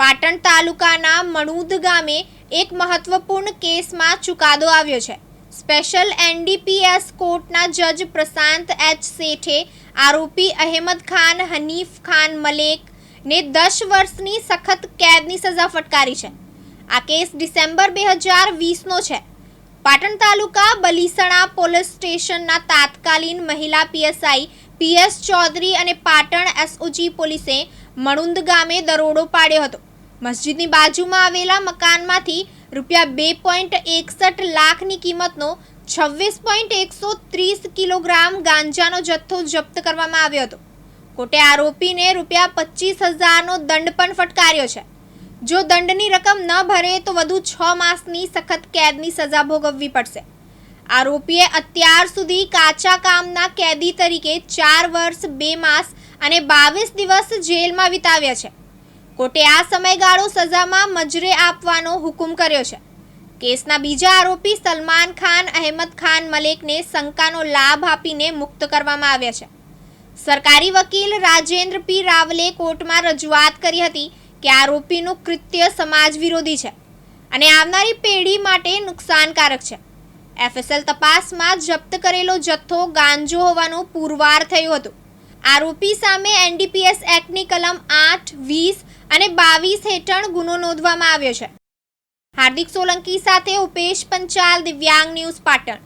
પાટણ તાલુકાના મણુદ ગામે એક મહત્વપૂર્ણ કેસમાં ચુકાદો આવ્યો છે। સ્પેશિયલ એનડીપીએસ કોર્ટના જજ પ્રશાંત એચ શેઠે આરોપી અહેમદ ખાન હનીફ ખાન મલેકને 10 વર્ષની સખત કેદની સજા ફટકારી છે। આ કેસ ડિસેમ્બર 2020નો છે। પાટણ તાલુકા બલીસણા પોલીસ સ્ટેશનના તાત્કાલિન મહિલા પીએસઆઈ પીએસ ચૌધરી અને પાટણ એસઓજી પોલીસે મણુદ ગામે દરોડો પાડ્યો હતો। મસ્જિદની બાજુમાં આવેલા મકાનમાંથી ₹2.61 લાખની કિંમતનો 26.130 કિલોગ્રામ ગાંજાનો જથ્થો જપ્ત કરવામાં આવ્યો હતો। કોર્ટે આરોપીને ₹25,000નો દંડ પણ ફટકાર્યો છે। જો દંડની રકમ ન ભરે તો વધુ 6 માસની સખત કેદની સજા ભોગવવી પડશે। આરોપીએ અત્યાર સુધી કાચા કામના કેદી તરીકે 4 વર્ષ 2 માસ અને 22 દિવસ જેલમાં વિતાવ્યા છે। કોર્ટે આ સમયગાળો સજામાં મજરે આપવાનો હુકમ કર્યો છે। કેસના બીજા આરોપી સલમાન ખાન અહેમદ ખાન મલેકને શંકાનો લાભ આપીને મુક્ત કરવામાં આવ્યા છે। સરકારી વકીલ રાજેન્દ્ર પી રાવલે કોર્ટમાં રજૂઆત કરી હતી કે આરોપીનું કૃત્ય સમાજ વિરોધી છે અને આવનારી પેઢી માટે નુકસાનકારક છે। એફએસએલ તપાસમાં જપ્ત કરેલો જથ્થો ગાંજો હોવાનું પુરવાર થયું હતું। આરોપી સામે એનડીપીએસ એક્ટની કલમ 8, 20 અને 22 હેઠળ ગુનો નોંધવામાં આવ્યો છે। હાર્દિક સોલંકી સાથે ઉપેશ પંચાલ, દિવ્યાંગ ન્યૂઝ, પાટણ।